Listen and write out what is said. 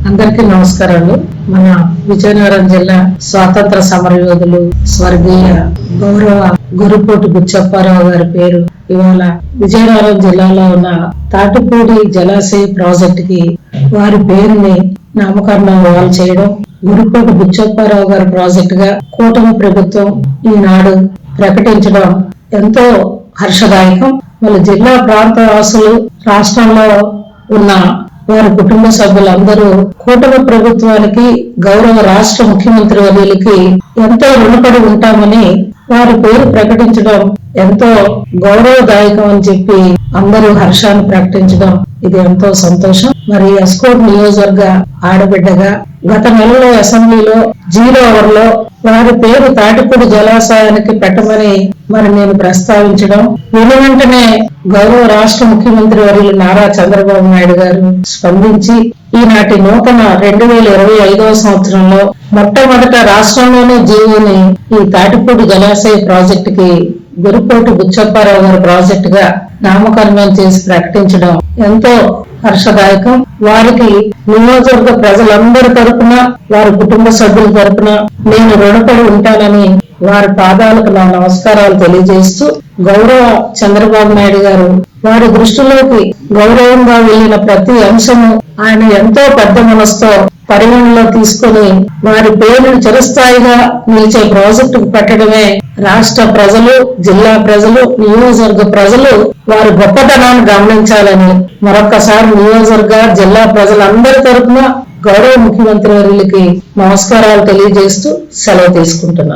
అందరికీ నమస్కారాలు. మన విజయనగరం జిల్లా స్వాతంత్ర సమరయోధులు స్వర్గీయ గౌరవ గురుపోటు బుచ్చప్పారావు గారి పేరు ఇవాళ విజయనగరం జిల్లాలో ఉన్న తాటిపూడి జలాశయ ప్రాజెక్టు కి వారి పేరుని నామకరణం చేయడం, గురుపోటు బుచ్చప్పారావు గారి ప్రాజెక్టు గా కూటమి ప్రభుత్వం ఈనాడు ప్రకటించడం ఎంతో హర్షదాయకం. వాళ్ళ జిల్లా ప్రాంత వాసులు, రాష్ట్రంలో ఉన్న వారి కుటుంబ సభ్యులందరూ కూటమి ప్రభుత్వానికి, గౌరవ రాష్ట్ర ముఖ్యమంత్రి వర్యులకి ఎంతో రుణపడి ఉంటామని వారి పేరు ప్రకటించడం ఎంతో గౌరవదాయకం అని చెప్పి అందరూ హర్షాన్ని ప్రకటించడం ఇది ఎంతో సంతోషం. మరి ఎస్కోట్ నియోజకవర్గ ఆడబిడ్డగా గత నెలలో అసెంబ్లీలో 0 అవర్ లో వారి పేరు తాటిపూడి జలాశయానికి పెట్టమని నేను ప్రస్తావించడం, వెంటనే గౌరవ రాష్ట్ర ముఖ్యమంత్రి వర్యులు నారా చంద్రబాబు నాయుడు గారు స్పందించి ఈనాటి నూతన 2025వ సంవత్సరంలో మొట్టమొదట రాష్ట్రంలోనే జీవోని ఈ తాటిపూడి జలాశయ ప్రాజెక్టుకి గురుపోటు బుచ్చప్పారావు గారి ప్రాజెక్టు గా నామకరణం చేసి ప్రకటించడం ఎంతో హర్షదాయకం. వారికి నియోజకవర్గ ప్రజలందరి తరపున, వారి కుటుంబ సభ్యుల తరపున నేను రుణపడి ఉంటానని వారి పాదాలకు నా నమస్కారాలు తెలియజేస్తూ, గౌరవ చంద్రబాబు నాయుడు గారు వారి దృష్టిలోకి గౌరవంగా వెళ్లిన ప్రతి అంశము ఆయన ఎంతో పెద్ద మనసుతో పరిగణలో తీసుకుని వారి పేరును చిరస్థాయిగా నిలిచే ప్రాజెక్టుకు పెట్టడమే రాష్ట్ర ప్రజలు, జిల్లా ప్రజలు, నియోజకవర్గ ప్రజలు వారి గొప్పతనాన్ని గమనించాలని మరొక్కసారి నియోజకవర్గ, జిల్లా ప్రజలందరి తరపున గౌరవ ముఖ్యమంత్రి వర్యులకి నమస్కారాలు తెలియజేస్తూ సెలవు తీసుకుంటున్నాను.